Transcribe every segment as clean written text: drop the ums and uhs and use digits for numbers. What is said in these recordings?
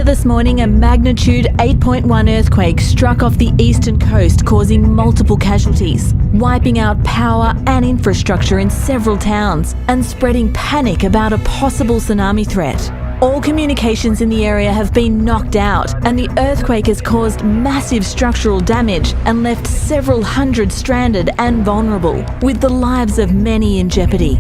This morning, a magnitude 8.1 earthquake struck off the eastern coast, causing multiple casualties, wiping out power and infrastructure in several towns, and spreading panic about a possible tsunami threat. All communications in the area have been knocked out, and the earthquake has caused massive structural damage and left several hundred stranded and vulnerable, with the lives of many in jeopardy.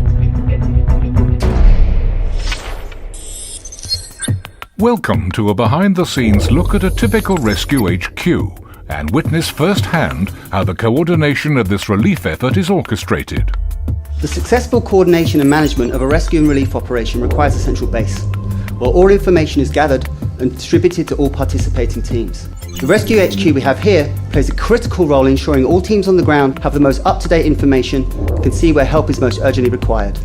Welcome to a behind-the-scenes look at a typical rescue HQ and witness firsthand how the coordination of this relief effort is orchestrated. The successful coordination and management of a rescue and relief operation requires a central base, where all information is gathered and distributed to all participating teams. The rescue HQ we have here plays a critical role in ensuring all teams on the ground have the most up-to-date information and can see where help is most urgently required.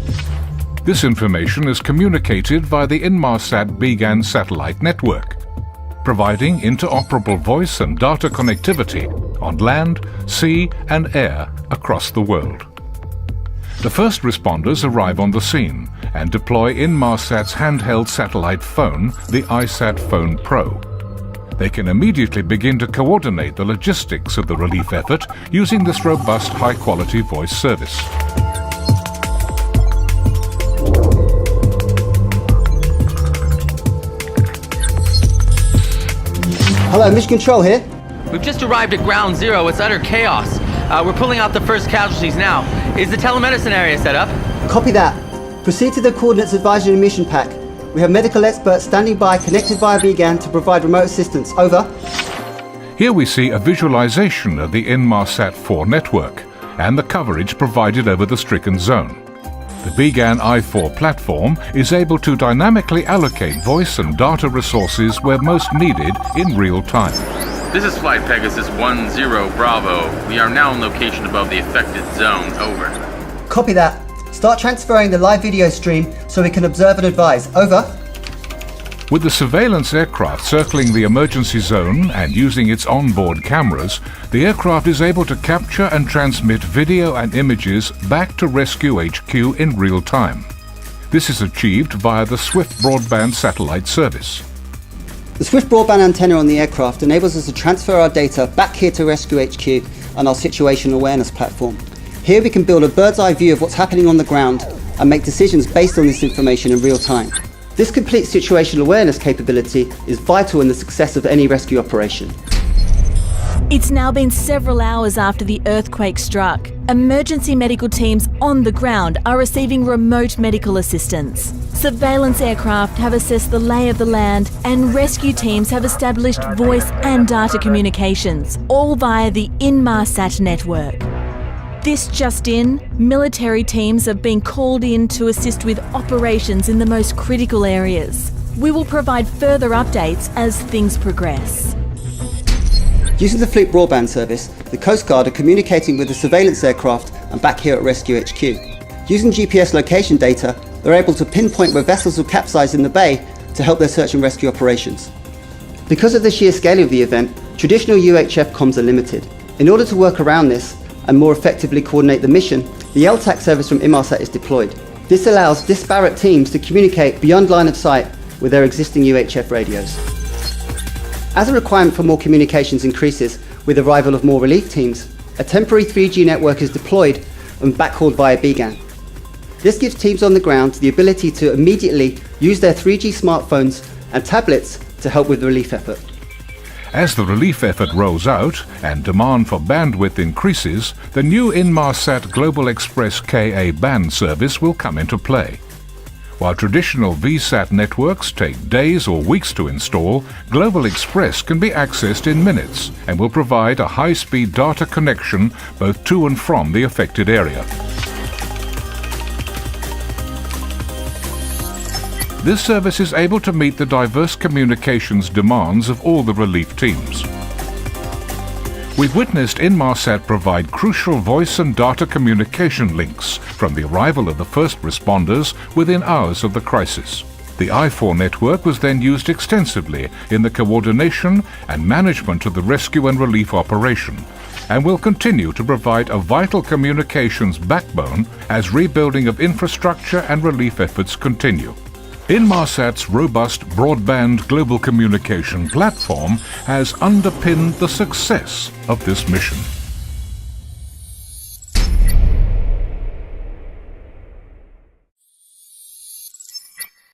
This information is communicated via the Inmarsat BGAN satellite network, providing interoperable voice and data connectivity on land, sea and air across the world. The first responders arrive on the scene and deploy Inmarsat's handheld satellite phone, the iSat Phone Pro. They can immediately begin to coordinate the logistics of the relief effort using this robust, high-quality voice service. Hello, Mission Control here. We've just arrived at ground zero. It's utter chaos. We're pulling out the first casualties now. Is the telemedicine area set up? Copy that. Proceed to the coordinates advisory and mission pack. We have medical experts standing by, connected via BGAN to provide remote assistance. Over. Here we see a visualization of the Inmarsat 4 network and the coverage provided over the stricken zone. The BGAN i4 platform is able to dynamically allocate voice and data resources where most needed in real time. This is Flight Pegasus 10 Bravo. We are now in location above the affected zone. Over. Copy that. Start transferring the live video stream so we can observe and advise. Over. With the surveillance aircraft circling the emergency zone and using its onboard cameras, the aircraft is able to capture and transmit video and images back to Rescue HQ in real time. This is achieved via the Swift broadband satellite service. The Swift broadband antenna on the aircraft enables us to transfer our data back here to Rescue HQ and our situational awareness platform. Here we can build a bird's eye view of what's happening on the ground and make decisions based on this information in real time. This complete situational awareness capability is vital in the success of any rescue operation. It's now been several hours after the earthquake struck. Emergency medical teams on the ground are receiving remote medical assistance. Surveillance aircraft have assessed the lay of the land, and rescue teams have established voice and data communications, all via the Inmarsat network. This just in, military teams have been called in to assist with operations in the most critical areas. We will provide further updates as things progress. Using the Fleet broadband service, the Coast Guard are communicating with the surveillance aircraft and back here at Rescue HQ. Using GPS location data, they're able to pinpoint where vessels will capsize in the bay to help their search and rescue operations. Because of the sheer scale of the event, traditional UHF comms are limited. In order to work around this and more effectively coordinate the mission, the LTAC service from Inmarsat is deployed. This allows disparate teams to communicate beyond line of sight with their existing UHF radios. As the requirement for more communications increases with the arrival of more relief teams, a temporary 3G network is deployed and backhauled via BGAN. This gives teams on the ground the ability to immediately use their 3G smartphones and tablets to help with the relief effort. As the relief effort rolls out and demand for bandwidth increases, the new Inmarsat Global Express KA band service will come into play. While traditional VSAT networks take days or weeks to install, Global Express can be accessed in minutes and will provide a high-speed data connection both to and from the affected area. This service is able to meet the diverse communications demands of all the relief teams. We've witnessed Inmarsat provide crucial voice and data communication links from the arrival of the first responders within hours of the crisis. The I4 network was then used extensively in the coordination and management of the rescue and relief operation, and will continue to provide a vital communications backbone as rebuilding of infrastructure and relief efforts continue. Inmarsat's robust broadband global communication platform has underpinned the success of this mission.